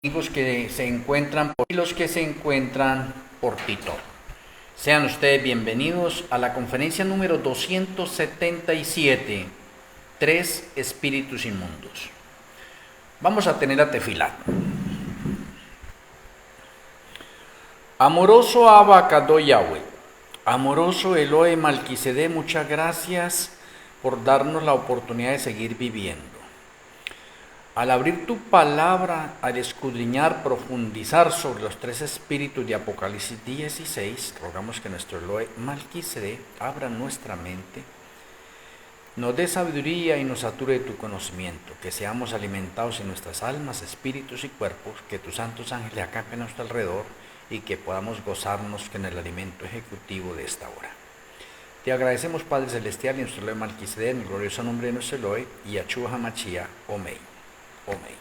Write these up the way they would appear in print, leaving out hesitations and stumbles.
amigos que se encuentran y los que se encuentran por TikTok. Sean ustedes bienvenidos a la conferencia número 277, Tres Espíritus Inmundos. Vamos a tener a Tefilat. Amoroso Abba Kadosh Yahweh, amoroso Elohe Malquisedec, muchas gracias por darnos la oportunidad de seguir viviendo. Al abrir tu palabra, al escudriñar, profundizar sobre los tres espíritus de Apocalipsis 16, rogamos que nuestro Elohe Malquisedec abra nuestra mente, nos dé sabiduría y nos sature de tu conocimiento, que seamos alimentados en nuestras almas, espíritus y cuerpos, que tus santos ángeles acampen a nuestro alrededor y que podamos gozarnos con el alimento ejecutivo de esta hora. Te agradecemos, Padre Celestial, y nuestro Elohe Malquisedec, en el glorioso nombre de nuestro Elohe, y Yahshua HaMashiach, Amén. Amén.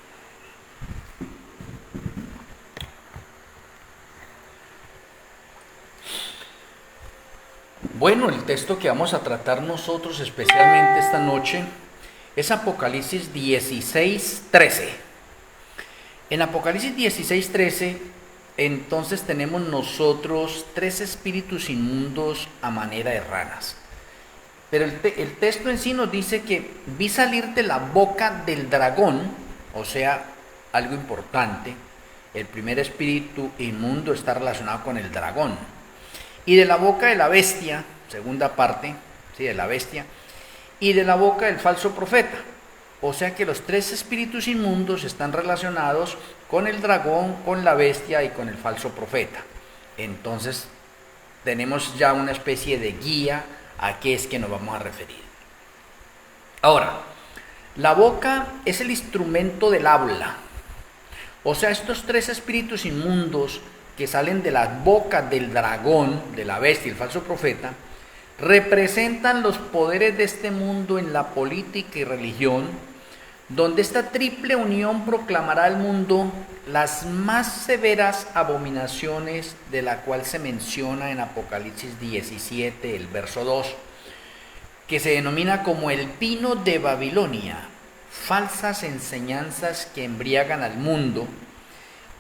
Bueno, el texto que vamos a tratar nosotros especialmente esta noche es Apocalipsis 16:13. En Apocalipsis 16:13, entonces tenemos nosotros tres espíritus inmundos a manera de ranas. Pero el texto en sí nos dice que vi salir de la boca del dragón, o sea, algo importante. El primer espíritu inmundo está relacionado con el dragón. Y de la boca de la bestia, segunda parte, sí, de la bestia, y de la boca del falso profeta. O sea que los tres espíritus inmundos están relacionados con el dragón, con la bestia y con el falso profeta. Entonces, tenemos ya una especie de guía a qué es que nos vamos a referir. Ahora, la boca es el instrumento del habla. O sea, estos tres espíritus inmundos que salen de las bocas del dragón, de la bestia y el falso profeta, representan los poderes de este mundo en la política y religión, donde esta triple unión proclamará al mundo las más severas abominaciones, de la cual se menciona en Apocalipsis 17, el verso 2, que se denomina como el pino de Babilonia, falsas enseñanzas que embriagan al mundo,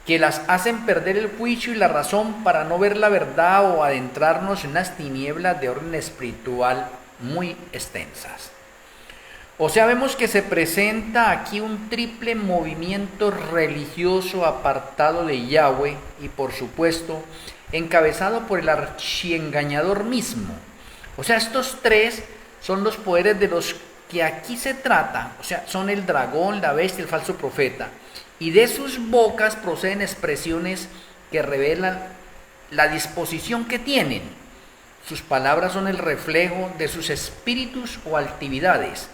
que las hacen perder el juicio y la razón para no ver la verdad o adentrarnos en unas tinieblas de orden espiritual muy extensas. O sea, vemos que se presenta aquí un triple movimiento religioso apartado de Yahweh y, por supuesto, encabezado por el archiengañador mismo. O sea, estos tres son los poderes de los que aquí se trata, o sea, son el dragón, la bestia y el falso profeta, y de sus bocas proceden expresiones que revelan la disposición que tienen. Sus palabras son el reflejo de sus espíritus o actividades.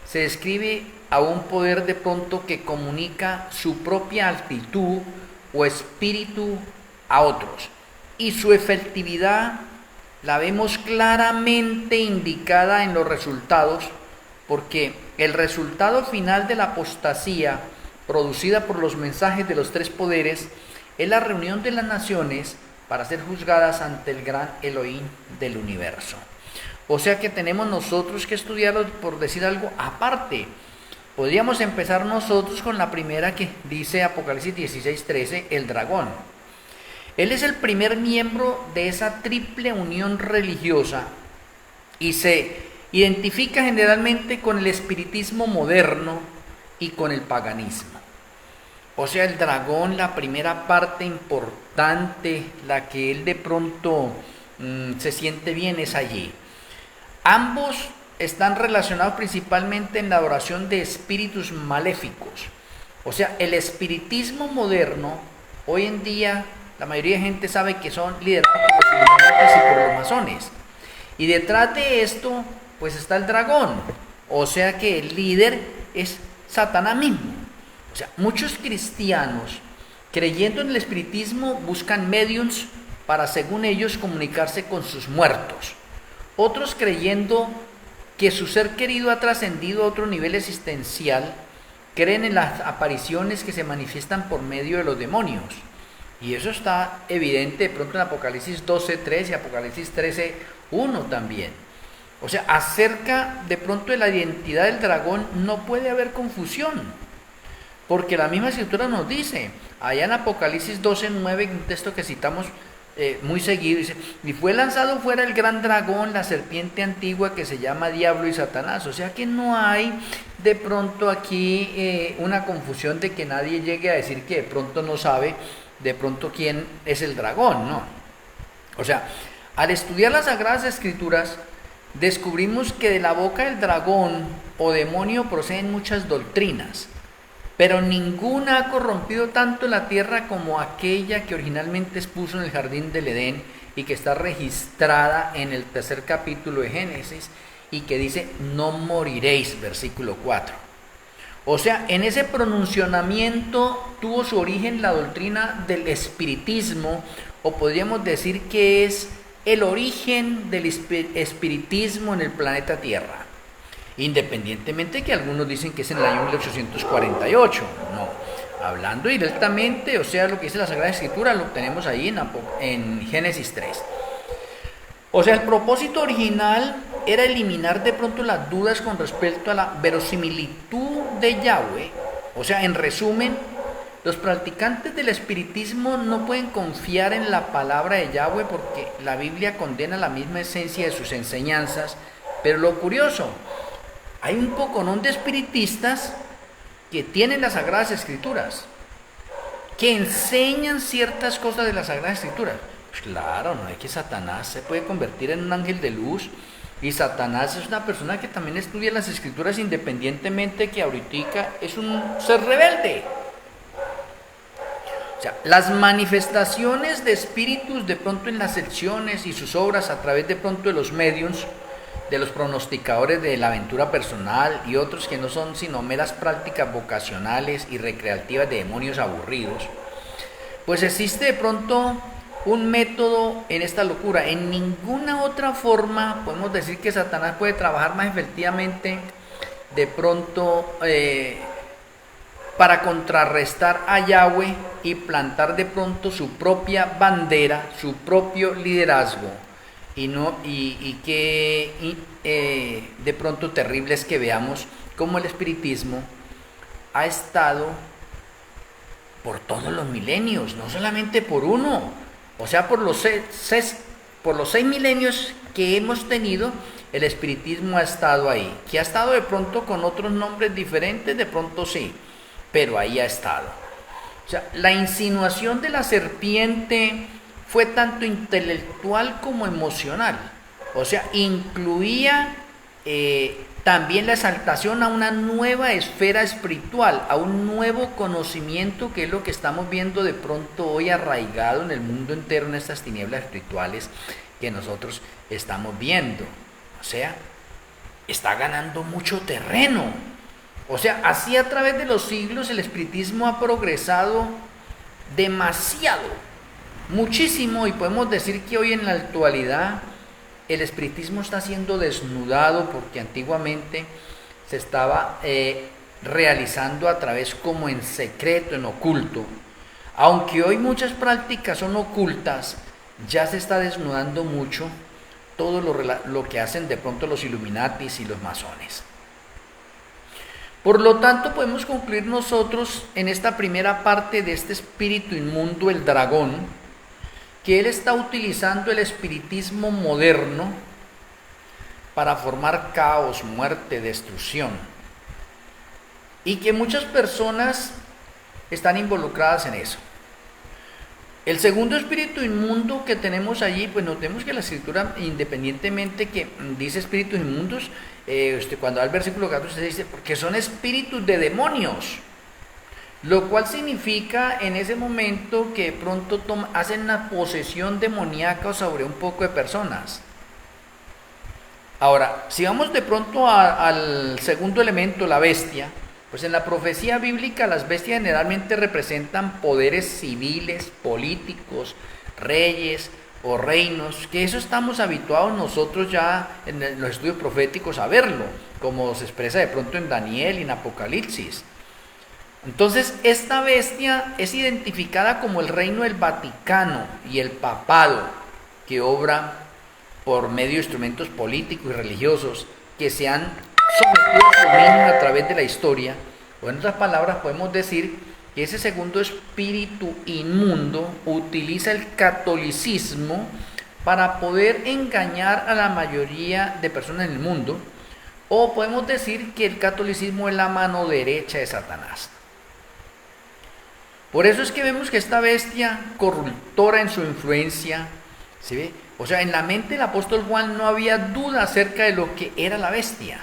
Se describe a un poder de pronto que comunica su propia actitud o espíritu a otros, y su efectividad la vemos claramente indicada en los resultados, porque el resultado final de la apostasía producida por los mensajes de los tres poderes es la reunión de las naciones para ser juzgadas ante el gran Elohim del universo. O sea que tenemos nosotros que estudiarlo, por decir algo aparte. Podríamos empezar nosotros con la primera que dice Apocalipsis 16:13, el dragón. Él es el primer miembro de esa triple unión religiosa y se identifica generalmente con el espiritismo moderno y con el paganismo. O sea, el dragón, la primera parte importante, la que él de pronto se siente bien, es allí. Ambos están relacionados principalmente en la adoración de espíritus maléficos. O sea, el espiritismo moderno, hoy en día, la mayoría de gente sabe que son liderados por los iluminatis y por los masones. Y detrás de esto, pues está el dragón. O sea que el líder es Satanás mismo. O sea, muchos cristianos, creyendo en el espiritismo, buscan mediums para, según ellos, comunicarse con sus muertos. Otros, creyendo que su ser querido ha trascendido a otro nivel existencial, creen en las apariciones que se manifiestan por medio de los demonios. Y eso está evidente de pronto en Apocalipsis 12:3 y Apocalipsis 13:1 también. O sea, acerca de pronto de la identidad del dragón no puede haber confusión, porque la misma escritura nos dice, allá en Apocalipsis 12:9, un texto que citamos muy seguido, dice, y fue lanzado fuera el gran dragón, la serpiente antigua que se llama Diablo y Satanás. O sea que no hay de pronto aquí una confusión de que nadie llegue a decir que de pronto no sabe de pronto quién es el dragón, ¿no? O sea, al estudiar las Sagradas Escrituras, descubrimos que de la boca del dragón o demonio proceden muchas doctrinas, pero ninguna ha corrompido tanto la tierra como aquella que originalmente expuso en el jardín del Edén y que está registrada en el 3er capítulo de Génesis y que dice, no moriréis, versículo 4. O sea, en ese pronunciamiento tuvo su origen la doctrina del espiritismo, o podríamos decir que es el origen del espiritismo en el planeta Tierra. Independientemente que algunos dicen que es en el año 1848, no, hablando directamente, o sea, lo que dice la Sagrada Escritura lo tenemos ahí en Génesis 3. O sea, el propósito original era eliminar de pronto las dudas con respecto a la verosimilitud de Yahweh. O sea, en resumen, los practicantes del espiritismo no pueden confiar en la palabra de Yahweh porque la Biblia condena la misma esencia de sus enseñanzas. Pero lo curioso, hay un poconón de espiritistas que tienen las Sagradas Escrituras, que enseñan ciertas cosas de las Sagradas Escrituras. Pues claro, no es que Satanás se puede convertir en un ángel de luz, y Satanás es una persona que también estudia las Escrituras independientemente que ahorita es un ser rebelde. O sea, las manifestaciones de espíritus de pronto en las secciones y sus obras a través de pronto de los mediums, de los pronosticadores de la aventura personal y otros que no son sino meras prácticas vocacionales y recreativas de demonios aburridos, pues existe de pronto un método en esta locura. En ninguna otra forma podemos decir que Satanás puede trabajar más efectivamente de pronto para contrarrestar a Yahweh y plantar de pronto su propia bandera, su propio liderazgo. Y de pronto terrible es que veamos cómo el espiritismo ha estado por todos los milenios, no solamente por uno, o sea, por los 6 milenios que hemos tenido, el espiritismo ha estado ahí. Que ha estado de pronto con otros nombres diferentes, de pronto sí, pero ahí ha estado. O sea, la insinuación de la serpiente fue tanto intelectual como emocional. O sea, incluía también la exaltación a una nueva esfera espiritual, a un nuevo conocimiento, que es lo que estamos viendo de pronto hoy arraigado en el mundo entero, en estas tinieblas espirituales que nosotros estamos viendo. O sea, está ganando mucho terreno. O sea, así a través de los siglos el espiritismo ha progresado demasiado, muchísimo, y podemos decir que hoy en la actualidad el espiritismo está siendo desnudado, porque antiguamente se estaba realizando a través como en secreto, en oculto. Aunque hoy muchas prácticas son ocultas, ya se está desnudando mucho todo lo que hacen de pronto los Illuminatis y los masones. Por lo tanto, podemos concluir nosotros en esta primera parte de este espíritu inmundo, el dragón, que él está utilizando el espiritismo moderno para formar caos, muerte, destrucción, y que muchas personas están involucradas en eso. El segundo espíritu inmundo que tenemos allí, pues notemos que la escritura, independientemente que dice espíritus inmundos, cuando va al versículo 14 dice, porque son espíritus de demonios, lo cual significa en ese momento que pronto hacen una posesión demoníaca sobre un poco de personas. Ahora, si vamos de pronto al segundo elemento, la bestia, pues en la profecía bíblica las bestias generalmente representan poderes civiles, políticos, reyes o reinos, que eso estamos habituados nosotros ya en los estudios proféticos a verlo, como se expresa de pronto en Daniel y en Apocalipsis. Entonces, esta bestia es identificada como el reino del Vaticano y el papado, que obra por medio de instrumentos políticos y religiosos que se han sometido a dominio a través de la historia, O en otras palabras, podemos decir que ese segundo espíritu inmundo utiliza el catolicismo para poder engañar a la mayoría de personas en el mundo. O podemos decir que el catolicismo es la mano derecha de Satanás. Por eso es que vemos que esta bestia corruptora en su influencia, ¿sí ve? O sea, en la mente del apóstol Juan no había duda acerca de lo que era la bestia.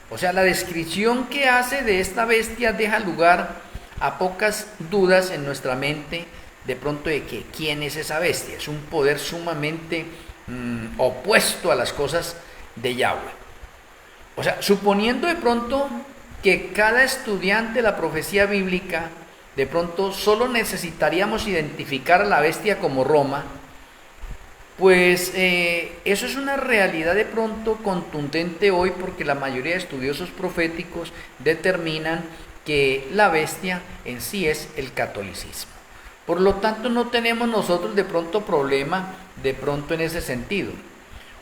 O sea, la descripción que hace de esta bestia deja lugar a pocas dudas en nuestra mente de pronto de que quién es esa bestia. Es un poder sumamente opuesto a las cosas de Yahweh. O sea, suponiendo de pronto que cada estudiante de la profecía bíblica, de pronto solo necesitaríamos identificar a la bestia como Roma, pues eso es una realidad de pronto contundente hoy, porque la mayoría de estudiosos proféticos determinan que la bestia en sí es el catolicismo. Por lo tanto, no tenemos nosotros de pronto problema de pronto en ese sentido.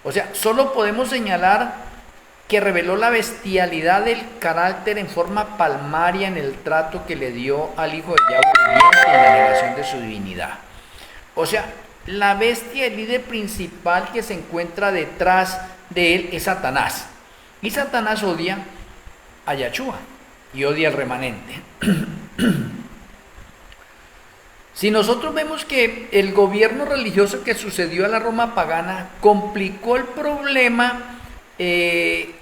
O sea, solo podemos señalar que reveló la bestialidad del carácter en forma palmaria en el trato que le dio al Hijo de Yahweh viviente en la negación de su divinidad. O sea, la bestia, el líder principal que se encuentra detrás de él es Satanás. Y Satanás odia a Yahshua y odia al remanente. Si nosotros vemos que el gobierno religioso que sucedió a la Roma pagana complicó el problema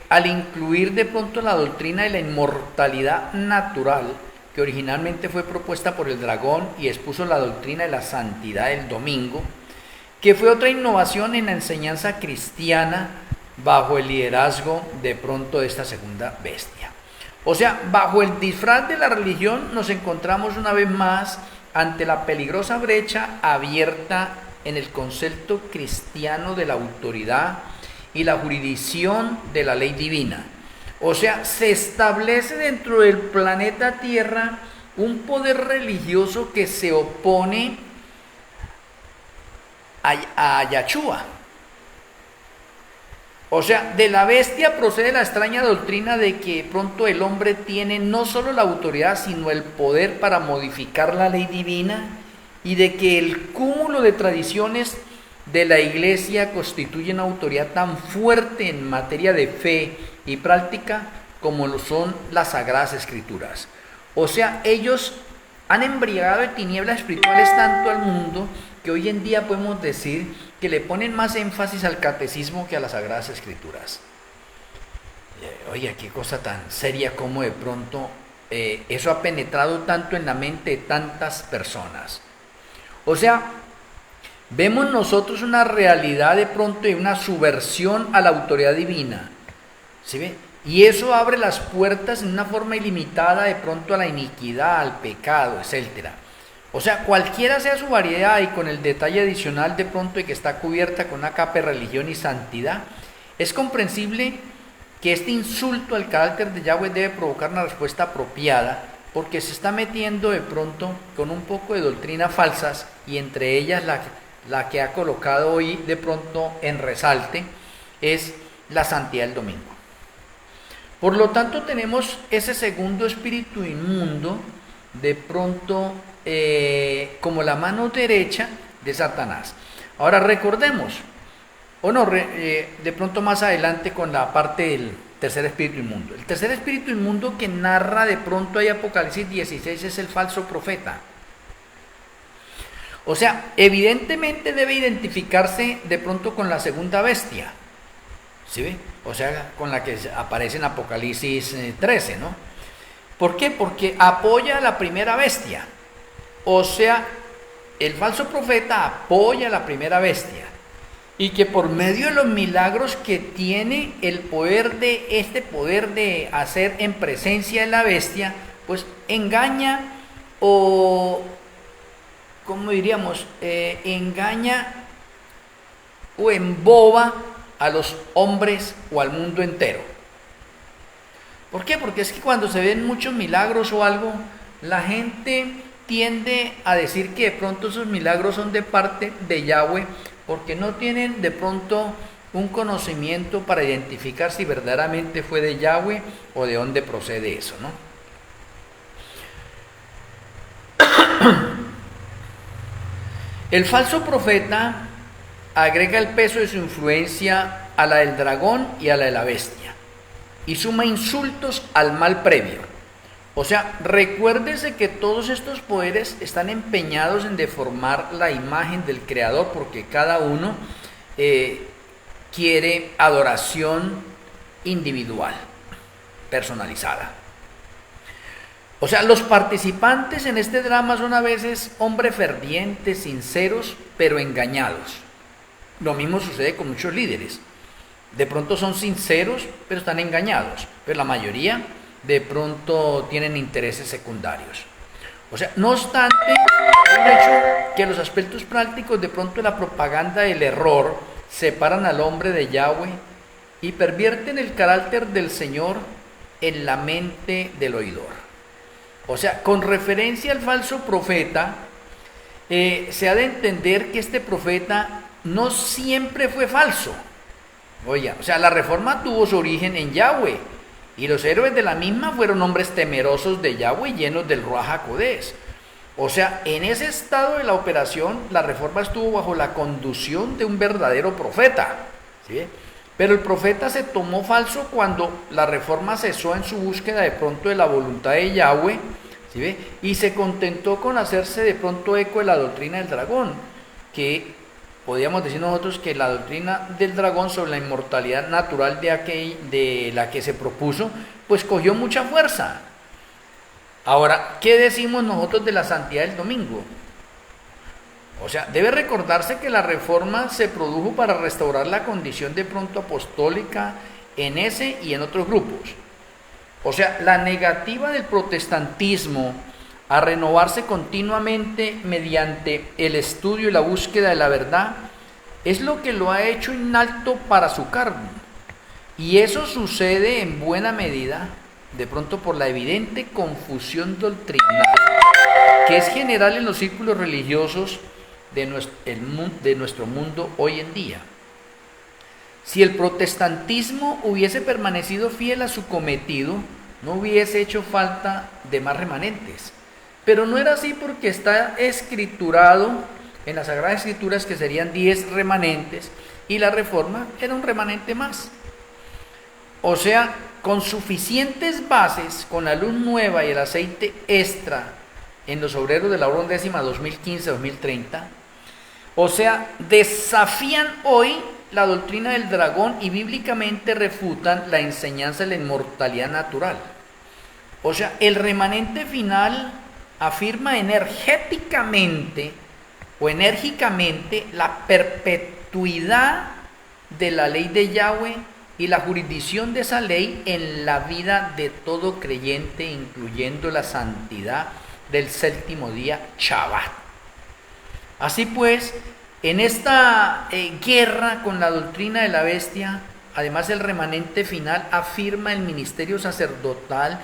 al incluir de pronto la doctrina de la inmortalidad natural, que originalmente fue propuesta por el dragón, y expuso la doctrina de la santidad del domingo, que fue otra innovación en la enseñanza cristiana bajo el liderazgo de pronto de esta segunda bestia. O sea, bajo el disfraz de la religión nos encontramos una vez más ante la peligrosa brecha abierta en el concepto cristiano de la autoridad y la jurisdicción de la ley divina. O sea, se establece dentro del planeta Tierra un poder religioso que se opone a Yahshua. O sea, de la bestia procede la extraña doctrina de que pronto el hombre tiene no solo la autoridad, sino el poder para modificar la ley divina, y de que el cúmulo de tradiciones de la iglesia constituye una autoridad tan fuerte en materia de fe y práctica como lo son las sagradas escrituras. O sea, ellos han embriagado de tinieblas espirituales tanto al mundo que hoy en día podemos decir que le ponen más énfasis al catecismo que a las sagradas escrituras. Oye, qué cosa tan seria como de pronto eso ha penetrado tanto en la mente de tantas personas. O sea, vemos nosotros una realidad de pronto de una subversión a la autoridad divina, ¿sí ve? Y eso abre las puertas en una forma ilimitada de pronto a la iniquidad, al pecado, etc. O sea, cualquiera sea su variedad, y con el detalle adicional de pronto de que está cubierta con una capa de religión y santidad, es comprensible que este insulto al carácter de Yahweh debe provocar una respuesta apropiada, porque se está metiendo de pronto con un poco de doctrinas falsas, y entre ellas la que ha colocado hoy de pronto en resalte es la santidad del domingo. Por lo tanto, tenemos ese segundo espíritu inmundo de pronto como la mano derecha de Satanás. Ahora recordemos, de pronto más adelante con la parte del tercer espíritu inmundo. El tercer espíritu inmundo que narra de pronto ahí Apocalipsis 16 es el falso profeta. O sea, evidentemente debe identificarse de pronto con la segunda bestia, ¿sí ve? O sea, con la que aparece en Apocalipsis 13, ¿no? ¿Por qué? Porque apoya a la primera bestia. O sea, el falso profeta apoya a la primera bestia, y que por medio de los milagros que tiene el poder de hacer en presencia de la bestia, pues engaña o, ¿cómo diríamos? Engaña o emboba a los hombres o al mundo entero. ¿Por qué? Porque es que cuando se ven muchos milagros o algo, la gente tiende a decir que de pronto esos milagros son de parte de Yahweh, porque no tienen de pronto un conocimiento para identificar si verdaderamente fue de Yahweh o de dónde procede eso, ¿no? El falso profeta agrega el peso de su influencia a la del dragón y a la de la bestia, y suma insultos al mal previo. O sea, recuérdese que todos estos poderes están empeñados en deformar la imagen del Creador, porque cada uno quiere adoración individual, personalizada. O sea, los participantes en este drama son a veces hombres fervientes, sinceros, pero engañados. Lo mismo sucede con muchos líderes. De pronto son sinceros, pero están engañados. Pero la mayoría de pronto tienen intereses secundarios. O sea, no obstante, hay un hecho que los aspectos prácticos de pronto de la propaganda del error separan al hombre de Yahweh y pervierten el carácter del Señor en la mente del oidor. O sea, con referencia al falso profeta, se ha de entender que este profeta no siempre fue falso. Oiga, o sea, la reforma tuvo su origen en Yahweh, y los héroes de la misma fueron hombres temerosos de Yahweh, llenos del Ruach HaKodesh. O sea, en ese estado de la operación, la reforma estuvo bajo la conducción de un verdadero profeta, ¿sí? Pero el profeta se tomó falso cuando la reforma cesó en su búsqueda de pronto de la voluntad de Yahweh, ¿sí ve? Y se contentó con hacerse de pronto eco de la doctrina del dragón, que podríamos decir nosotros que la doctrina del dragón sobre la inmortalidad natural de la que se propuso, pues cogió mucha fuerza. Ahora, ¿qué decimos nosotros de la santidad del domingo? O sea, debe recordarse que la reforma se produjo para restaurar la condición de pronto apostólica en ese y en otros grupos. O sea, la negativa del protestantismo a renovarse continuamente mediante el estudio y la búsqueda de la verdad es lo que lo ha hecho inapto para su cargo. Y eso sucede en buena medida, de pronto por la evidente confusión doctrinal que es general en los círculos religiosos de nuestro mundo hoy en día. Si el protestantismo hubiese permanecido fiel a su cometido, no hubiese hecho falta de más remanentes. Pero no era así, porque está escriturado en las Sagradas Escrituras que serían 10 remanentes y la reforma era un remanente más. O sea, con suficientes bases, con la luz nueva y el aceite extra en los obreros de la hora undécima 2015-2030, o sea, desafían hoy la doctrina del dragón y bíblicamente refutan la enseñanza de la inmortalidad natural. O sea, el remanente final afirma energéticamente o enérgicamente la perpetuidad de la ley de Yahweh y la jurisdicción de esa ley en la vida de todo creyente, incluyendo la santidad del séptimo día, Shabbat. Así pues, en esta guerra con la doctrina de la bestia, además el remanente final afirma el ministerio sacerdotal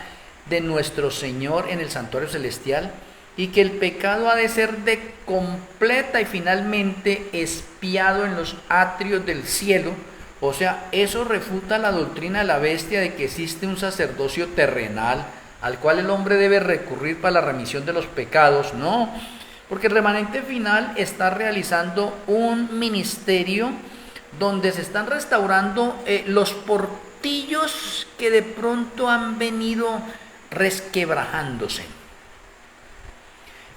de nuestro Señor en el santuario celestial, y que el pecado ha de ser de completa y finalmente expiado en los atrios del cielo. O sea, eso refuta la doctrina de la bestia de que existe un sacerdocio terrenal al cual el hombre debe recurrir para la remisión de los pecados. No, porque el remanente final está realizando un ministerio donde se están restaurando los portillos que de pronto han venido resquebrajándose.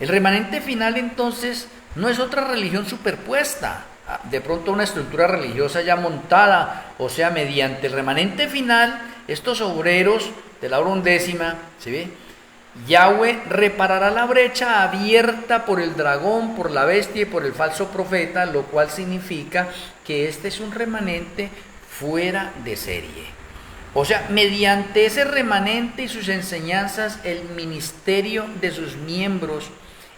El remanente final entonces no es otra religión superpuesta, de pronto una estructura religiosa ya montada. O sea, mediante el remanente final, estos obreros de la hora undécima, ¿se ve? Yahweh reparará la brecha abierta por el dragón, por la bestia y por el falso profeta, lo cual significa que este es un remanente fuera de serie. O sea, mediante ese remanente y sus enseñanzas, el ministerio de sus miembros,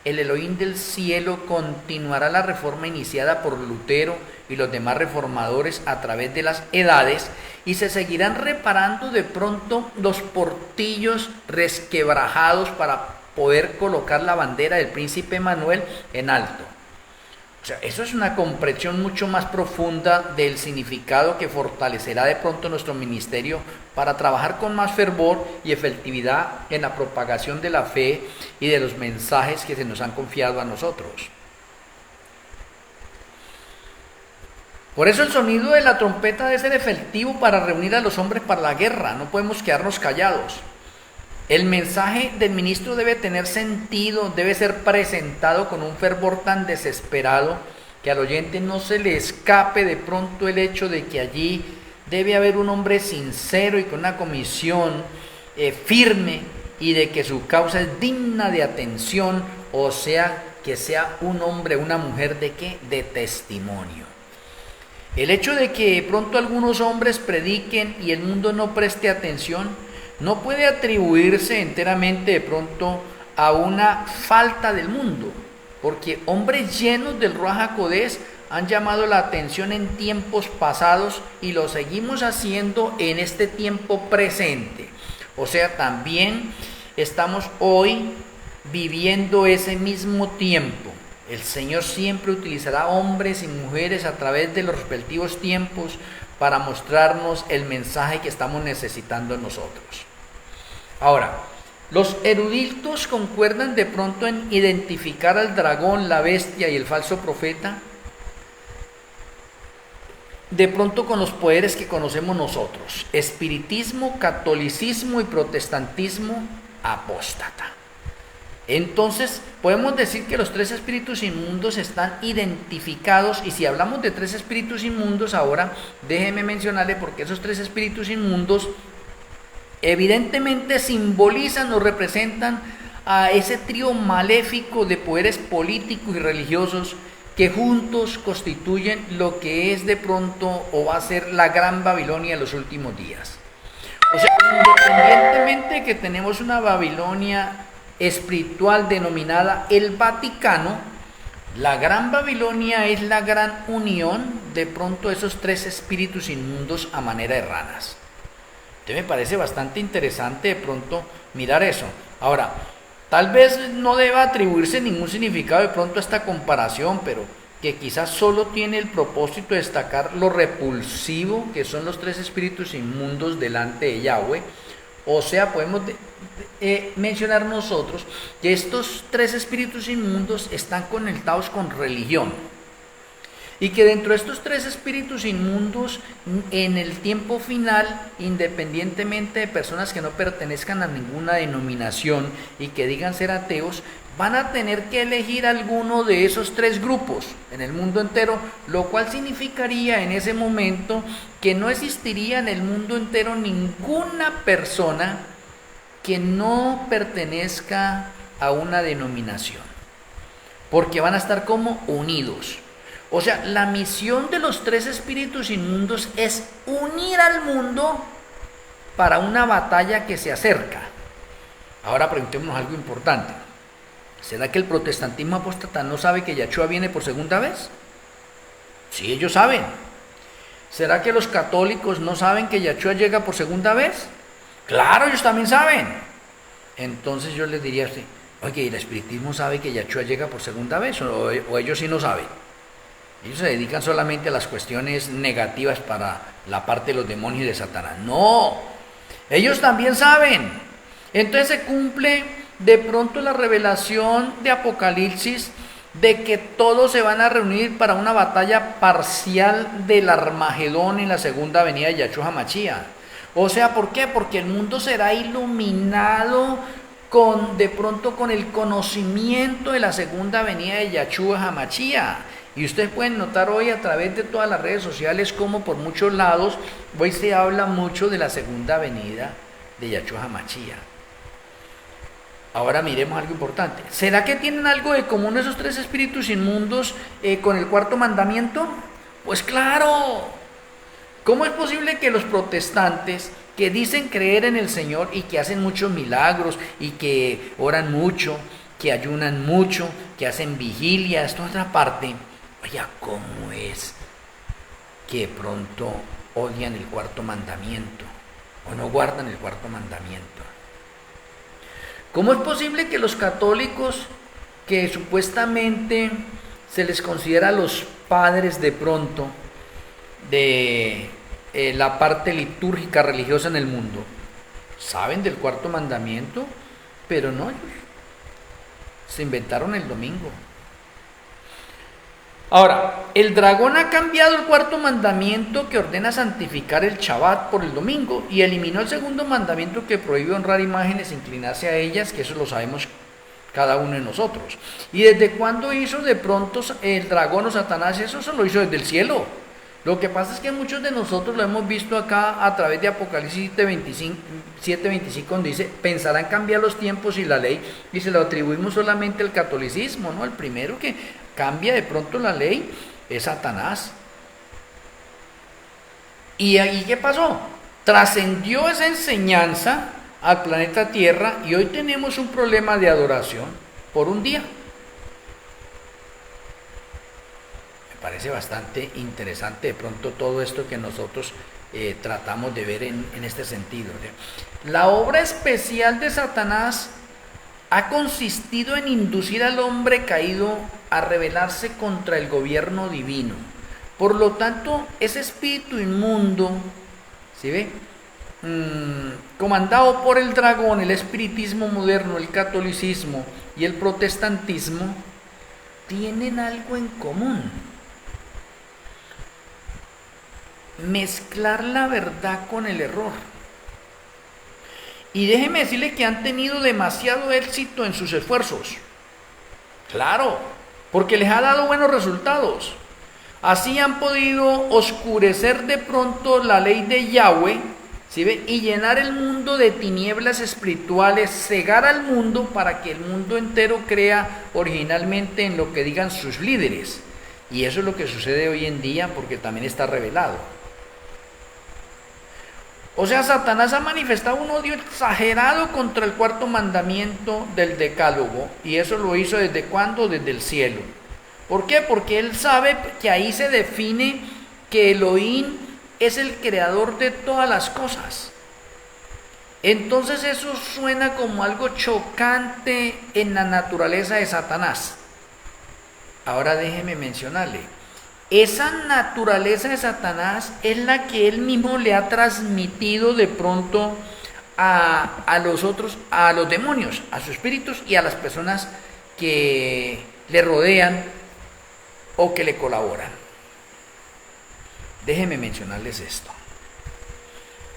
el Elohim del cielo, continuará la reforma iniciada por Lutero y los demás reformadores a través de las edades, y se seguirán reparando de pronto los portillos resquebrajados para poder colocar la bandera del príncipe Manuel en alto. O sea, eso es una comprensión mucho más profunda del significado que fortalecerá de pronto nuestro ministerio para trabajar con más fervor y efectividad en la propagación de la fe y de los mensajes que se nos han confiado a nosotros. Por eso el sonido de la trompeta debe ser efectivo para reunir a los hombres para la guerra, no podemos quedarnos callados. El mensaje del ministro debe tener sentido, debe ser presentado con un fervor tan desesperado que al oyente no se le escape de pronto el hecho de que allí debe haber un hombre sincero y con una comisión firme y de que su causa es digna de atención, o sea, que sea un hombre, una mujer de ¿qué? De testimonio. El hecho de que pronto algunos hombres prediquen y el mundo no preste atención no puede atribuirse enteramente de pronto a una falta del mundo, porque hombres llenos del Ruaj HaKodesh han llamado la atención en tiempos pasados y lo seguimos haciendo en este tiempo presente. O sea, también estamos hoy viviendo ese mismo tiempo. El Señor siempre utilizará hombres y mujeres a través de los respectivos tiempos para mostrarnos el mensaje que estamos necesitando nosotros. Ahora, los eruditos concuerdan de pronto en identificar al dragón, la bestia y el falso profeta, de pronto con los poderes que conocemos nosotros: espiritismo, catolicismo y protestantismo apóstata. Entonces, podemos decir que los tres espíritus inmundos están identificados, y si hablamos de tres espíritus inmundos, ahora déjeme mencionarle porque esos tres espíritus inmundos evidentemente simbolizan o representan a ese trío maléfico de poderes políticos y religiosos que juntos constituyen lo que es de pronto o va a ser la Gran Babilonia en los últimos días. O sea, independientemente de que tenemos una Babilonia espiritual denominada el Vaticano, la Gran Babilonia es la gran unión de pronto esos tres espíritus inmundos a manera de ranas. Entonces me parece bastante interesante de pronto mirar eso. Ahora, tal vez no deba atribuirse ningún significado de pronto a esta comparación, pero que quizás solo tiene el propósito de destacar lo repulsivo que son los tres espíritus inmundos delante de Yahweh. O sea, podemos mencionar nosotros que estos tres espíritus inmundos están conectados con religión. Y que dentro de estos tres espíritus inmundos, en el tiempo final, independientemente de personas que no pertenezcan a ninguna denominación y que digan ser ateos, van a tener que elegir alguno de esos tres grupos en el mundo entero, lo cual significaría en ese momento que no existiría en el mundo entero ninguna persona que no pertenezca a una denominación, porque van a estar como unidos. O sea, la misión de los tres espíritus inmundos es unir al mundo para una batalla que se acerca. Ahora preguntémonos algo importante. ¿Será que el protestantismo apóstata no sabe que Yahshua viene por segunda vez? Sí, ellos saben. ¿Será que los católicos no saben que Yahshua llega por segunda vez? Claro, ellos también saben. Entonces yo les diría así: oye, ¿el espiritismo sabe que Yahshua llega por segunda vez o ellos sí no saben? Ellos se dedican solamente a las cuestiones negativas para la parte de los demonios y de Satanás. No, ellos también saben. Entonces se cumple de pronto la revelación de Apocalipsis de que todos se van a reunir para una batalla parcial del Armagedón en la segunda venida de Yahshua HaMashiach. O sea, ¿por qué? Porque el mundo será iluminado de pronto con el conocimiento de la segunda venida de Yahshua HaMashiach. Y ustedes pueden notar hoy a través de todas las redes sociales como por muchos lados hoy se habla mucho de la segunda venida de Yahshua HaMashiach. Ahora miremos algo importante. ¿Será que tienen algo de común esos tres espíritus inmundos con el cuarto mandamiento? Pues claro. ¿Cómo es posible que los protestantes, que dicen creer en el Señor y que hacen muchos milagros y que oran mucho, que ayunan mucho, que hacen vigilia, esto es otra parte, oiga, cómo es que de pronto odian el cuarto mandamiento o no guardan el cuarto mandamiento? ¿Cómo es posible que los católicos, que supuestamente se les considera los padres de pronto de la parte litúrgica religiosa en el mundo. Saben del cuarto mandamiento, pero no, ellos se inventaron el domingo. Ahora, el dragón ha cambiado el cuarto mandamiento que ordena santificar el Shabbat por el domingo y eliminó el segundo mandamiento que prohíbe honrar imágenes e inclinarse a ellas, que eso lo sabemos cada uno de nosotros. ¿Y desde cuándo hizo de pronto el dragón o Satanás eso? Se lo hizo desde el cielo. Lo que pasa es que muchos de nosotros lo hemos visto acá a través de Apocalipsis 7:25, donde dice, pensarán cambiar los tiempos y la ley, y se lo atribuimos solamente al catolicismo, ¿no? El primero que cambia de pronto la ley es Satanás. ¿Y ahí qué pasó? Trascendió esa enseñanza al planeta Tierra y hoy tenemos un problema de adoración por un día. Me parece bastante interesante de pronto todo esto que nosotros tratamos de ver en este sentido. La obra especial de Satanás ha consistido en inducir al hombre caído a rebelarse contra el gobierno divino. Por lo tanto, ese espíritu inmundo, ¿sí ve? Comandado por el dragón, el espiritismo moderno, el catolicismo y el protestantismo, tienen algo en común: mezclar la verdad con el error. Y déjeme decirle que han tenido demasiado éxito en sus esfuerzos. Claro, porque les ha dado buenos resultados. Así han podido oscurecer de pronto la ley de Yahweh, ¿sí ve? Y llenar el mundo de tinieblas espirituales, cegar al mundo para que el mundo entero crea originalmente en lo que digan sus líderes. Y eso es lo que sucede hoy en día, porque también está revelado. O sea, Satanás ha manifestado un odio exagerado contra el cuarto mandamiento del Decálogo, y eso lo hizo ¿desde cuándo? Desde el cielo. ¿Por qué? Porque él sabe que ahí se define que Elohim es el creador de todas las cosas. Entonces eso suena como algo chocante en la naturaleza de Satanás. Ahora déjeme mencionarle. Esa naturaleza de Satanás es la que él mismo le ha transmitido de pronto a los otros, a los demonios, a sus espíritus y a las personas que le rodean o que le colaboran. Déjenme mencionarles esto.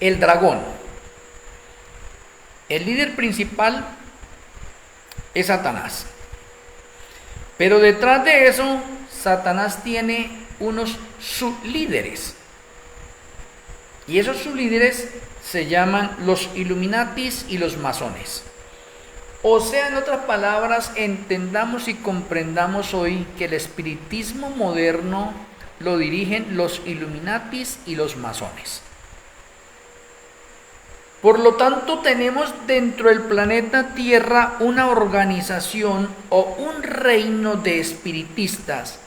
El dragón, el líder principal es Satanás. Pero detrás de eso, Satanás tiene unos sublíderes. Y esos sublíderes se llaman los Illuminatis y los masones. O sea, en otras palabras, entendamos y comprendamos hoy que el espiritismo moderno lo dirigen los Illuminatis y los masones. Por lo tanto, tenemos dentro del planeta Tierra una organización o un reino de espiritistas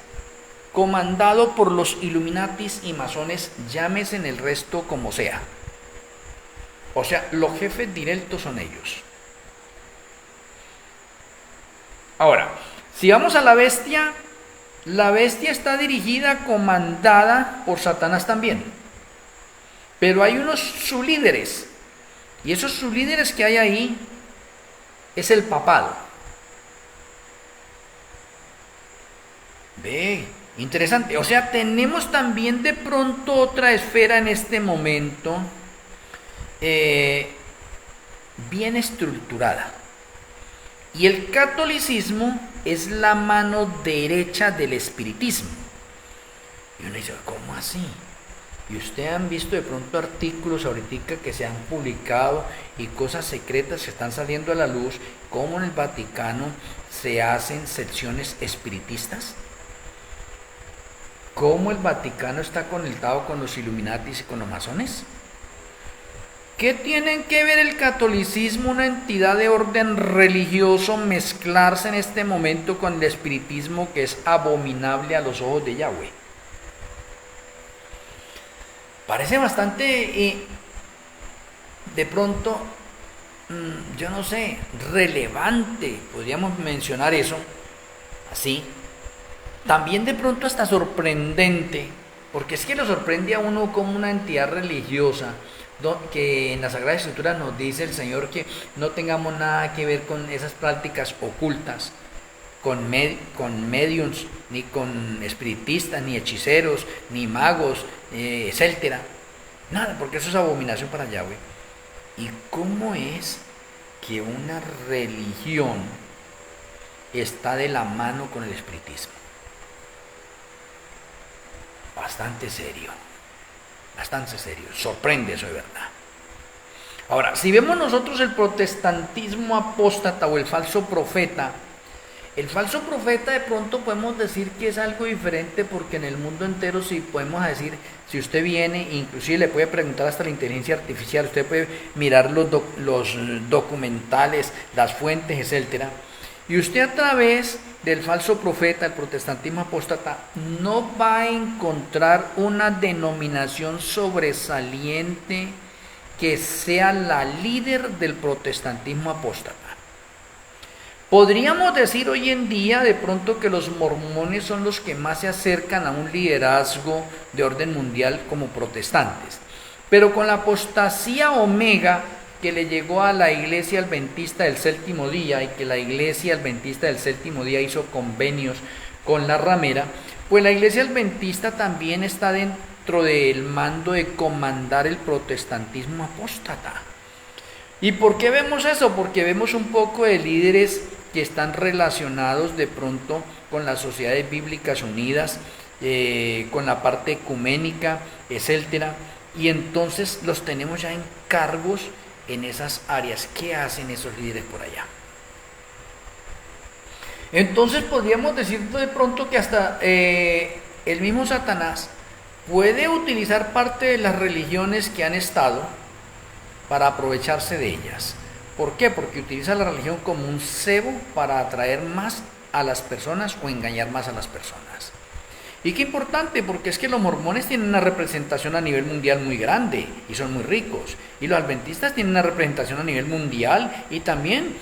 comandado por los Illuminatis y masones, llámese en el resto como sea. O sea, los jefes directos son ellos. Ahora, si vamos a la bestia está dirigida, comandada por Satanás también. Pero hay unos sublíderes, y esos sublíderes que hay ahí es el papado. Ve, interesante. O sea, tenemos también de pronto otra esfera en este momento bien estructurada. Y el catolicismo es la mano derecha del espiritismo. Y uno dice, ¿cómo así? Y ustedes han visto de pronto artículos ahorita que se han publicado y cosas secretas que están saliendo a la luz, como en el Vaticano se hacen secciones espiritistas. ¿Cómo el Vaticano está conectado con los Illuminatis y con los masones? ¿Qué tienen que ver el catolicismo, una entidad de orden religioso, mezclarse en este momento con el espiritismo que es abominable a los ojos de Yahweh? Parece bastante, de pronto, yo no sé, relevante, podríamos mencionar eso, así. también de pronto hasta sorprendente, porque es que lo sorprende a uno como una entidad religiosa, que en la Sagrada Escritura nos dice el Señor que no tengamos nada que ver con esas prácticas ocultas, con mediums, ni con espiritistas, ni hechiceros, ni magos, etcétera. Nada, porque eso es abominación para Yahweh. ¿Y cómo es que una religión está de la mano con el espiritismo? Bastante serio, sorprende eso de verdad. Ahora, si vemos nosotros el protestantismo apóstata o el falso profeta de pronto podemos decir que es algo diferente, porque en el mundo entero, si podemos decir, si usted viene, inclusive le puede preguntar hasta la inteligencia artificial, usted puede mirar los documentales, las fuentes, etcétera, y usted a través del falso profeta, el protestantismo apóstata, no va a encontrar una denominación sobresaliente que sea la líder del protestantismo apóstata. Podríamos decir hoy en día de pronto que los mormones son los que más se acercan a un liderazgo de orden mundial como protestantes, pero con la apostasía omega que le llegó a la iglesia adventista del séptimo día, y que la iglesia adventista del séptimo día hizo convenios con la ramera, pues la iglesia adventista también está dentro del mando de comandar el protestantismo apóstata. ¿Y por qué vemos eso? Porque vemos un poco de líderes que están relacionados de pronto con las sociedades bíblicas unidas, con la parte ecuménica, etcétera, y entonces los tenemos ya en cargos en esas áreas. ¿Qué hacen esos líderes por allá? Entonces podríamos decir de pronto que hasta el mismo Satanás puede utilizar parte de las religiones que han estado para aprovecharse de ellas. ¿Por qué? Porque utiliza la religión como un cebo para atraer más a las personas o engañar más a las personas. Y qué importante, porque es que los mormones tienen una representación a nivel mundial muy grande y son muy ricos, y los adventistas tienen una representación a nivel mundial y también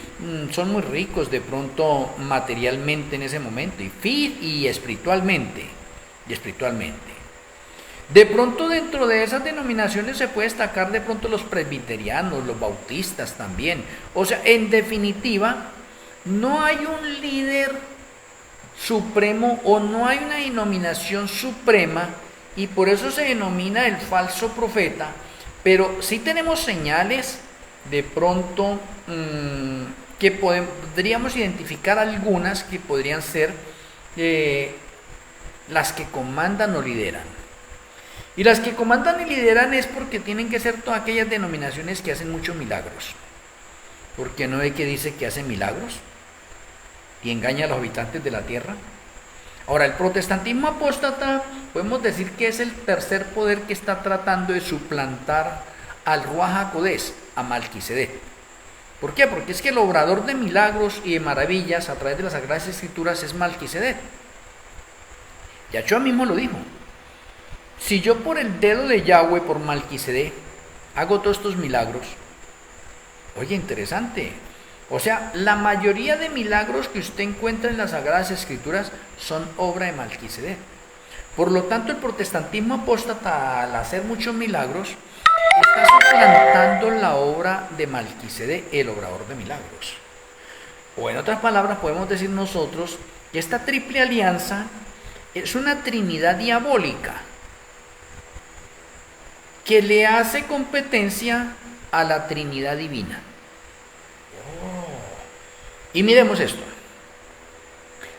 son muy ricos de pronto materialmente en ese momento, y espiritualmente. De pronto dentro de esas denominaciones se puede destacar de pronto los presbiterianos, los bautistas también. O sea, en definitiva, no hay un líder supremo o no hay una denominación suprema, y por eso se denomina el falso profeta, pero sí tenemos señales de pronto que podríamos identificar algunas que podrían ser las que comandan o lideran. Y las que comandan y lideran es porque tienen que ser todas aquellas denominaciones que hacen muchos milagros. ¿Porque no ve que dice que hacen milagros y engaña a los habitantes de la tierra? Ahora, el protestantismo apóstata podemos decir que es el tercer poder que está tratando de suplantar al Ruach HaKodesh, a Malquisedec. ¿Por qué? Porque es que el obrador de milagros y de maravillas a través de las Sagradas Escrituras es Malquisedec. Yahshua mismo lo dijo. Si yo por el dedo de Yahweh, por Malquisedec, hago todos estos milagros, oye, interesante. O sea, la mayoría de milagros que usted encuentra en las Sagradas Escrituras son obra de Malquisedec. Por lo tanto, el protestantismo apóstata, al hacer muchos milagros, está suplantando la obra de Malquisedec, el obrador de milagros. O en otras palabras, podemos decir nosotros que esta triple alianza es una trinidad diabólica que le hace competencia a la Trinidad divina. Y miremos esto.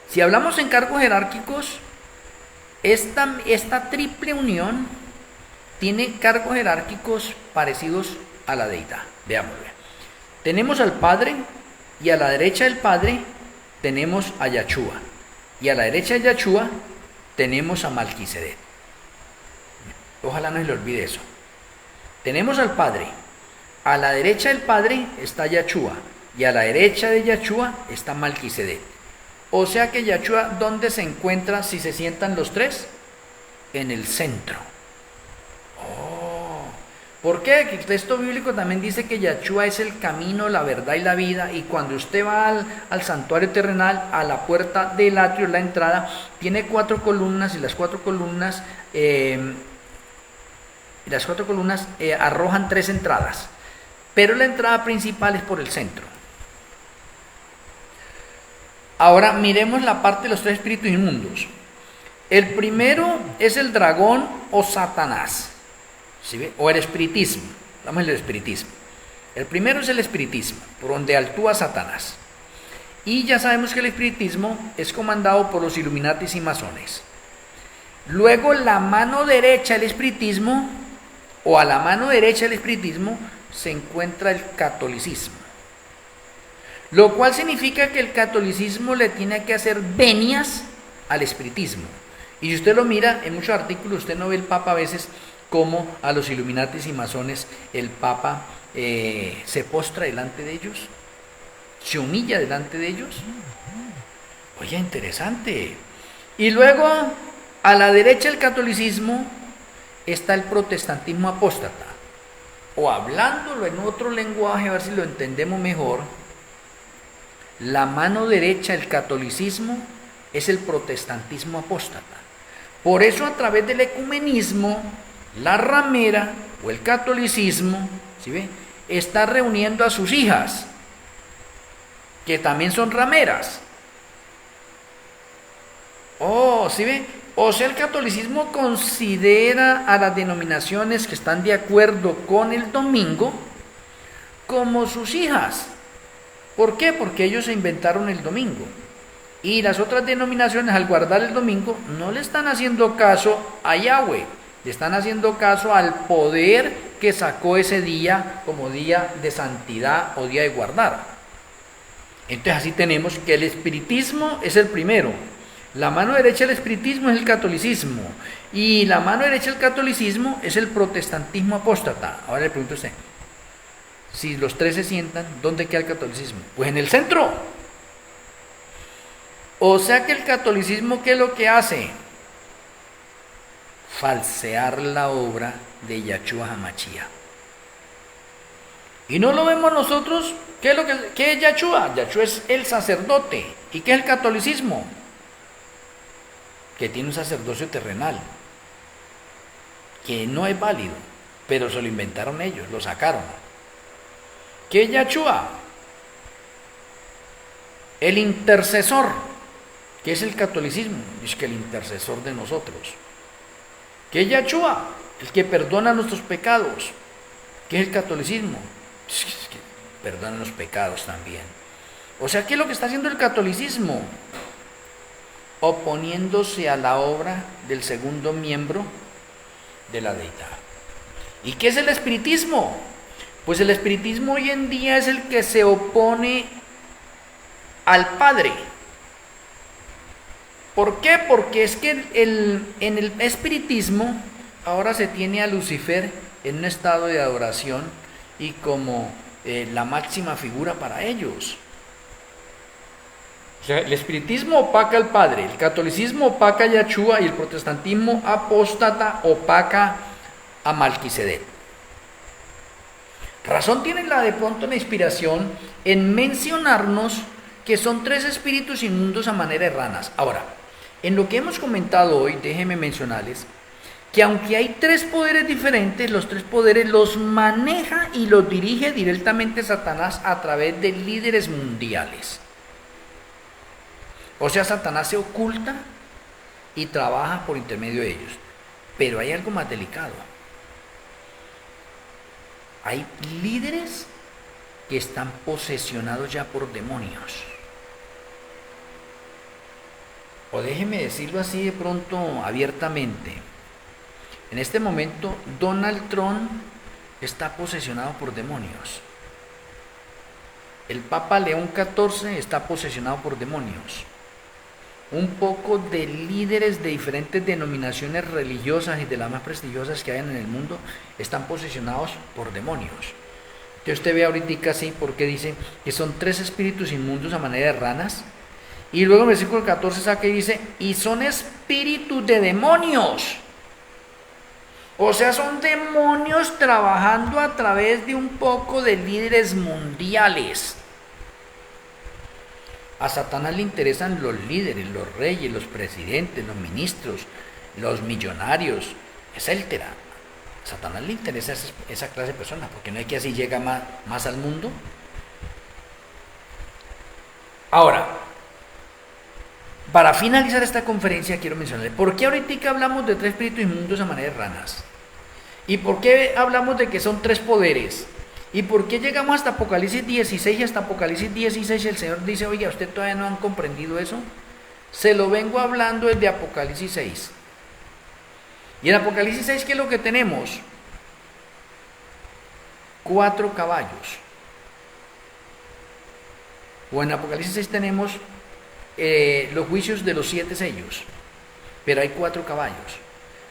Si hablamos en cargos jerárquicos, esta triple unión tiene cargos jerárquicos parecidos a la deidad. Veámoslo. Tenemos al Padre, y a la derecha del Padre tenemos a Yahshua, y a la derecha de Yahshua tenemos a Malquisedec. Ojalá no se le olvide eso. Tenemos al Padre, a la derecha del Padre está Yahshua, y a la derecha de Yahshua está Malquisedec. O sea que Yahshua, ¿dónde se encuentra si se sientan los tres? En el centro. ¿Por qué? El texto bíblico también dice que Yahshua es el camino, la verdad y la vida, y cuando usted va al santuario terrenal, a la puerta del atrio, la entrada, tiene 4 columnas y las 4 columnas arrojan 3 entradas, pero la entrada principal es por el centro. Ahora miremos la parte de los 3 espíritus inmundos. El primero es el dragón o Satanás, ¿sí ve? O el espiritismo. Vamos al espiritismo. El primero es el espiritismo, por donde actúa Satanás. Y ya sabemos que el espiritismo es comandado por los Illuminatis y masones. Luego la mano derecha del espiritismo, o a la mano derecha del espiritismo, se encuentra el catolicismo. Lo cual significa que el catolicismo le tiene que hacer venias al espiritismo. Y si usted lo mira en muchos artículos, usted no ve el Papa a veces como a los Illuminatis y masones, el Papa se postra delante de ellos, se humilla delante de ellos. Oye, interesante. Y luego, a la derecha del catolicismo, está el protestantismo apóstata. O hablándolo en otro lenguaje, a ver si lo entendemos mejor, la mano derecha del catolicismo es el protestantismo apóstata. Por eso a través del ecumenismo, la ramera o el catolicismo, ¿sí ve?, está reuniendo a sus hijas, que también son rameras. Oh, ¿sí ve? O sea, el catolicismo considera a las denominaciones que están de acuerdo con el domingo como sus hijas. ¿Por qué? Porque ellos se inventaron el domingo. Y las otras denominaciones, al guardar el domingo, no le están haciendo caso a Yahweh, le están haciendo caso al poder que sacó ese día como día de santidad o día de guardar. Entonces así tenemos que el espiritismo es el primero. La mano derecha del espiritismo es el catolicismo. Y la mano derecha del catolicismo es el protestantismo apóstata. Ahora le pregunto a usted, si los 3 se sientan, ¿dónde queda el catolicismo? Pues en el centro. O sea que el catolicismo, ¿qué es lo que hace? Falsear la obra de Yahshua HaMashiach. Y no lo vemos nosotros. ¿Qué es Yahshua? Yahshua es el sacerdote. ¿Y qué es el catolicismo? Que tiene un sacerdocio terrenal, que no es válido, pero se lo inventaron ellos, lo sacaron. ¿Qué es Yahshua? El intercesor. ¿Qué es el catolicismo? Es que el intercesor de nosotros. ¿Qué es Yahshua? El que perdona nuestros pecados. ¿Qué es el catolicismo? Es que perdona los pecados también. O sea, ¿qué es lo que está haciendo el catolicismo? Oponiéndose a la obra del segundo miembro de la deidad. ¿Y qué es el espiritismo? Pues el espiritismo hoy en día es el que se opone al Padre. ¿Por qué? Porque es que en el espiritismo ahora se tiene a Lucifer en un estado de adoración y como la máxima figura para ellos. O sea, el espiritismo opaca al Padre, el catolicismo opaca a Yahshua y el protestantismo apóstata opaca a Malquisedec. Razón tiene de pronto la inspiración en mencionarnos que son 3 espíritus inmundos a manera de ranas. Ahora, en lo que hemos comentado hoy, déjenme mencionarles que aunque hay 3 poderes diferentes, los 3 poderes los maneja y los dirige directamente Satanás a través de líderes mundiales. O sea, Satanás se oculta y trabaja por intermedio de ellos. Pero hay algo más delicado. Hay líderes que están posesionados ya por demonios. O déjeme decirlo así de pronto abiertamente. En este momento, Donald Trump está posesionado por demonios. El Papa León XIV está posesionado por demonios. Un poco de líderes de diferentes denominaciones religiosas y de las más prestigiosas que hay en el mundo están posesionados por demonios. Que usted ve ahorita así porque dice que son 3 espíritus inmundos a manera de ranas. Y luego en el versículo 14 saca y dice, y son espíritus de demonios. O sea, son demonios trabajando a través de un poco de líderes mundiales. A Satanás le interesan los líderes, los reyes, los presidentes, los ministros, los millonarios, etcétera. A Satanás le interesa esa clase de personas, porque no es que así llega más al mundo. Ahora, para finalizar esta conferencia quiero mencionarles, ¿por qué ahorita hablamos de tres espíritus inmundos a manera de ranas? ¿Y por qué hablamos de que son tres poderes? ¿Y por qué llegamos hasta Apocalipsis 16 y hasta Apocalipsis 16 el Señor dice, oiga, ¿usted todavía no han comprendido eso? Se lo vengo hablando desde Apocalipsis 6. Y en Apocalipsis 6, ¿qué es lo que tenemos? 4 caballos. O en Apocalipsis 6 tenemos los juicios de los 7 sellos. Pero hay 4 caballos.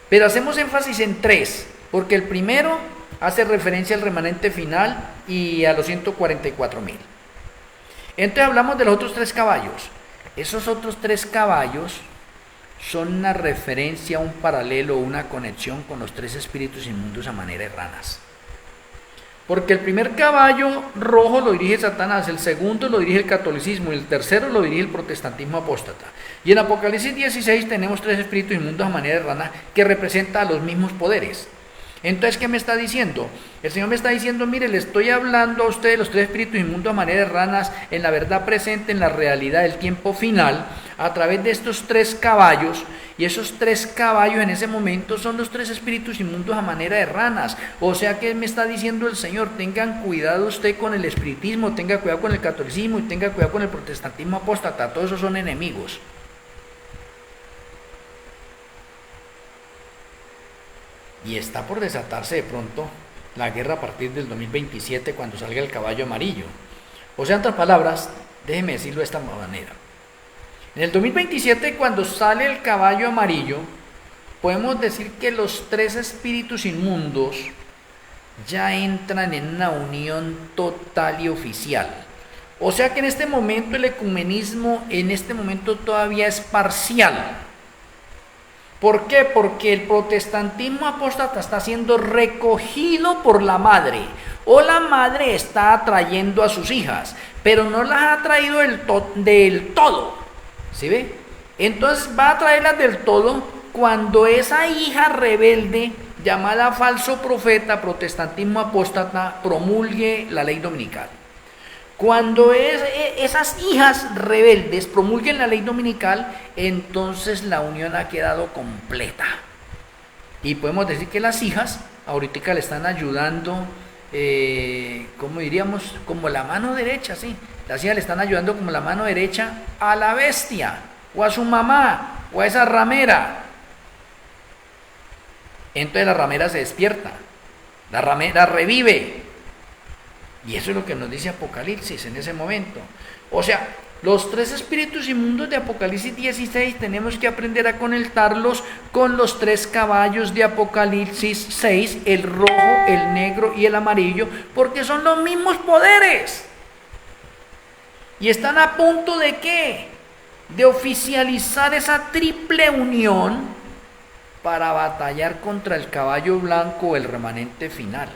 Pero hacemos énfasis en 3, porque el primero hace referencia al remanente final y a los 144,000. Entonces hablamos de los otros 3 caballos. Esos otros 3 caballos son una referencia, un paralelo, una conexión con los 3 espíritus inmundos a manera de ranas. Porque el primer caballo rojo lo dirige Satanás, el segundo lo dirige el catolicismo y el tercero lo dirige el protestantismo apóstata. Y en Apocalipsis 16 tenemos 3 espíritus inmundos a manera de rana que representan a los mismos poderes. Entonces, ¿qué me está diciendo? El Señor me está diciendo, mire, le estoy hablando a usted de los 3 espíritus inmundos a manera de ranas en la verdad presente, en la realidad del tiempo final, a través de estos 3 caballos, y esos 3 caballos en ese momento son los 3 espíritus inmundos a manera de ranas. O sea, ¿qué me está diciendo el Señor? Tengan cuidado usted con el espiritismo, tenga cuidado con el catolicismo y tenga cuidado con el protestantismo apóstata, todos esos son enemigos. Y está por desatarse de pronto la guerra a partir del 2027 cuando salga el caballo amarillo. O sea, en otras palabras, déjeme decirlo de esta manera. En el 2027, cuando sale el caballo amarillo, podemos decir que los 3 espíritus inmundos ya entran en una unión total y oficial. O sea que en este momento el ecumenismo en este momento todavía es parcial. ¿Por qué? Porque el protestantismo apóstata está siendo recogido por la madre, o la madre está atrayendo a sus hijas, pero no las ha traído del todo, ¿sí ve? Entonces va a traerlas del todo cuando esa hija rebelde, llamada falso profeta, protestantismo apóstata, promulgue la ley dominical. Cuando esas hijas rebeldes promulguen la ley dominical, entonces la unión ha quedado completa. Y podemos decir que las hijas ahorita le están ayudando, ¿cómo diríamos? Como la mano derecha, sí. Las hijas le están ayudando como la mano derecha a la bestia, o a su mamá, o a esa ramera. Entonces la ramera se despierta, la ramera revive. Y eso es lo que nos dice Apocalipsis en ese momento. O sea, los 3 espíritus inmundos de Apocalipsis 16 tenemos que aprender a conectarlos con los 3 caballos de Apocalipsis 6, el rojo, el negro y el amarillo, porque son los mismos poderes. Y están a punto de ¿qué? De oficializar esa triple unión para batallar contra el caballo blanco o el remanente final.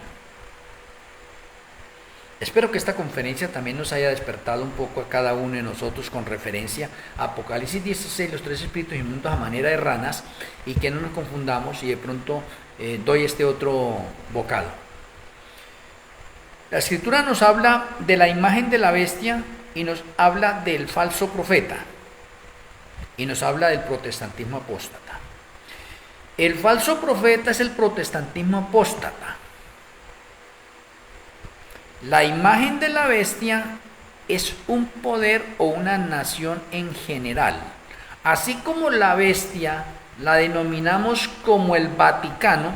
Espero que esta conferencia también nos haya despertado un poco a cada uno de nosotros con referencia a Apocalipsis 16, los 3 espíritus inmundos a manera de ranas, y que no nos confundamos y de pronto doy este otro bocado. La Escritura nos habla de la imagen de la bestia y nos habla del falso profeta y nos habla del protestantismo apóstata. El falso profeta es el protestantismo apóstata. La imagen de la bestia es un poder o una nación en general. Así como la bestia la denominamos como el Vaticano,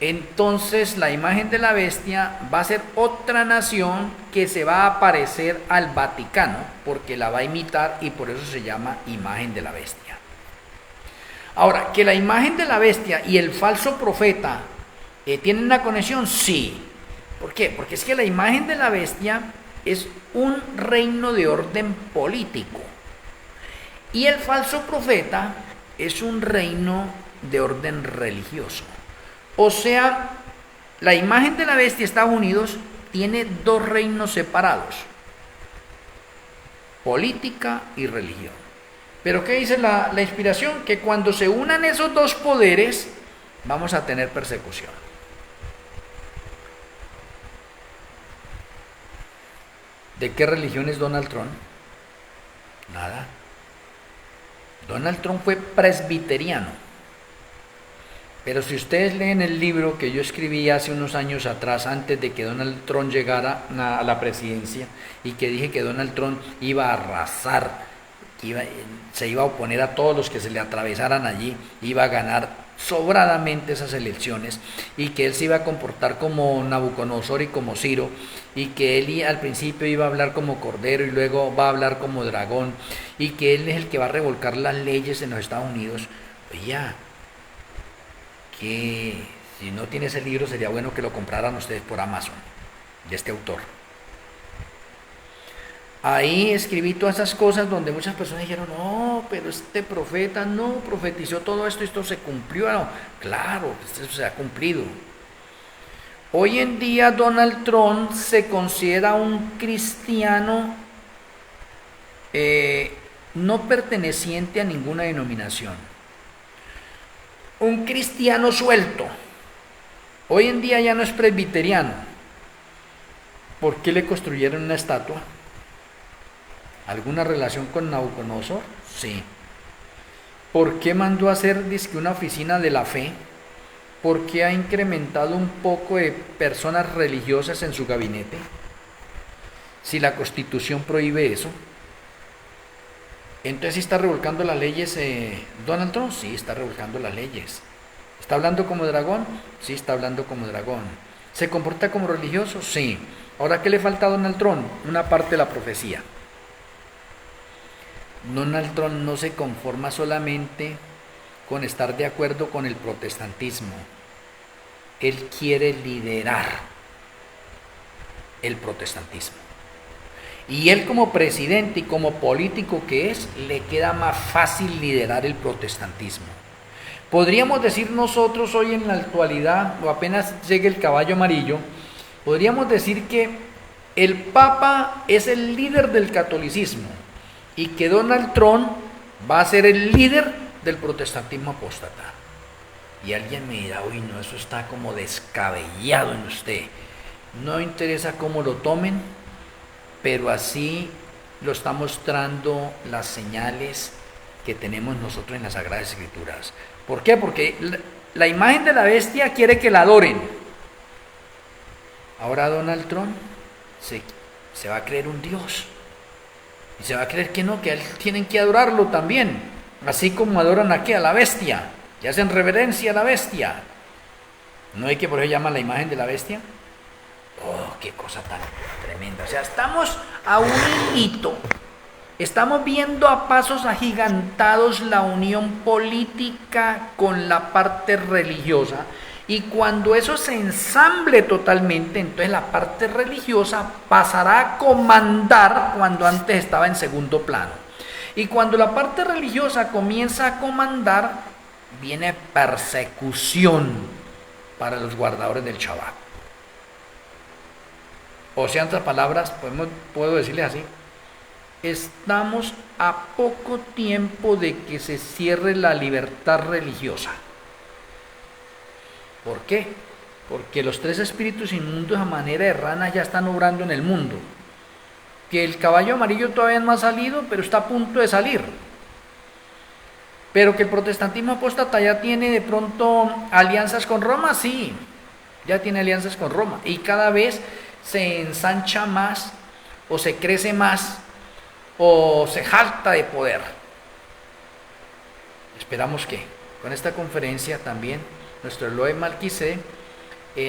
entonces la imagen de la bestia va a ser otra nación que se va a parecer al Vaticano, porque la va a imitar y por eso se llama imagen de la bestia. Ahora, que la imagen de la bestia y el falso profeta tienen una conexión, sí. ¿Por qué? Porque es que la imagen de la bestia es un reino de orden político y el falso profeta es un reino de orden religioso. O sea, la imagen de la bestia de Estados Unidos tiene dos reinos separados: política y religión. Pero ¿qué dice la inspiración? Que cuando se unan esos dos poderes, vamos a tener persecución. ¿De qué religión es Donald Trump? Nada. Donald Trump fue presbiteriano. Pero si ustedes leen el libro que yo escribí hace unos años atrás, antes de que Donald Trump llegara a la presidencia, y que dije que Donald Trump iba a arrasar, que se iba a oponer a todos los que se le atravesaran allí, iba a ganar sobradamente esas elecciones, y que él se iba a comportar como Nabucodonosor y como Ciro, y que él al principio iba a hablar como cordero y luego va a hablar como dragón, y que él es el que va a revolcar las leyes en los Estados Unidos. Oye, que si no tiene ese libro sería bueno que lo compraran ustedes por Amazon, de este autor. Ahí escribí todas esas cosas donde muchas personas dijeron: no, pero este profeta no profetizó todo esto, esto se cumplió. No, claro, esto se ha cumplido. Hoy en día Donald Trump se considera un cristiano no perteneciente a ninguna denominación, un cristiano suelto. Hoy en día ya no es presbiteriano. ¿Por qué le construyeron una estatua? ¿Alguna relación con Nabucodonosor? Sí. ¿Por qué mandó a hacer dizque una oficina de la fe? ¿Por qué ha incrementado un poco de personas religiosas en su gabinete? Si la Constitución prohíbe eso. Entonces, ¿sí está revolcando las leyes Donald Trump? Sí, está revolcando las leyes. ¿Está hablando como dragón? Sí, está hablando como dragón. ¿Se comporta como religioso? Sí. Ahora, ¿qué le falta a Donald Trump? Una parte de la profecía. Donald Trump no se conforma solamente con estar de acuerdo con el protestantismo. Él quiere liderar el protestantismo. Y él, como presidente y como político que es, le queda más fácil liderar el protestantismo. Podríamos decir nosotros hoy en la actualidad, o apenas llegue el caballo amarillo, podríamos decir que el Papa es el líder del catolicismo y que Donald Trump va a ser el líder del protestantismo apóstata. Y alguien me dirá: uy, no, eso está como descabellado en usted. No interesa cómo lo tomen, pero así lo está mostrando las señales que tenemos nosotros en las Sagradas Escrituras. ¿Por qué? Porque la imagen de la bestia quiere que la adoren. Ahora Donald Trump se va a creer un Dios. Y se va a creer que no, que a él tienen que adorarlo también. Así como adoran aquí a la bestia. Y hacen reverencia a la bestia. ¿No hay que por eso llama la imagen de la bestia? Oh, qué cosa tan tremenda. O sea, estamos a un hito. Estamos viendo a pasos agigantados la unión política con la parte religiosa. Y cuando eso se ensamble totalmente, entonces la parte religiosa pasará a comandar cuando antes estaba en segundo plano. Y cuando la parte religiosa comienza a comandar, viene persecución para los guardadores del Shabbat. O sea, en otras palabras, puedo decirles así: estamos a poco tiempo de que se cierre la libertad religiosa. ¿Por qué? Porque los tres espíritus inmundos a manera de rana ya están obrando en el mundo. Que el caballo amarillo todavía no ha salido, pero está a punto de salir. Pero que el protestantismo apóstata ya tiene de pronto alianzas con Roma, sí, ya tiene alianzas con Roma. Y cada vez se ensancha más, o se crece más, o se jalta de poder. Esperamos que con esta conferencia también nuestro Elohim Malquisedec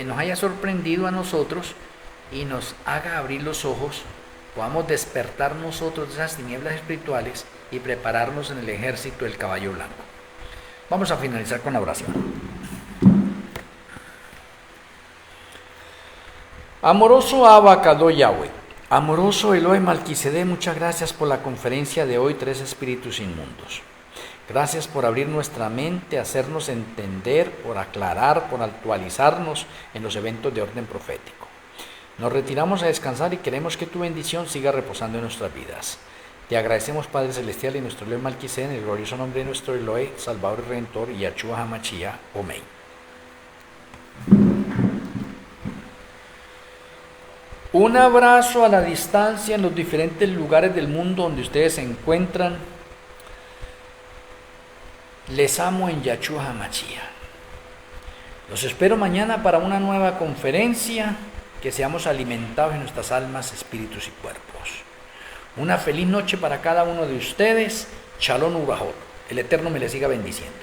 nos haya sorprendido a nosotros y nos haga abrir los ojos, podamos despertar nosotros de esas tinieblas espirituales y prepararnos en el ejército del caballo blanco. Vamos a finalizar con la oración. Amoroso Abba Kadosh Yahweh, amoroso Elohim Malquisedec, muchas gracias por la conferencia de hoy, Tres Espíritus Inmundos. Gracias por abrir nuestra mente, hacernos entender, por aclarar, por actualizarnos en los eventos de orden profético. Nos retiramos a descansar y queremos que tu bendición siga reposando en nuestras vidas. Te agradecemos, Padre Celestial, y nuestro Elohim Malquisé, en el glorioso nombre de nuestro Elohe, Salvador y Redentor, Yahshua HaMashiach. Amén. Un abrazo a la distancia en los diferentes lugares del mundo donde ustedes se encuentran. Les amo en Yahshua HaMashiach. Los espero mañana para una nueva conferencia. Que seamos alimentados en nuestras almas, espíritus y cuerpos. Una feliz noche para cada uno de ustedes. Shalom Urahot. El Eterno me les siga bendiciendo.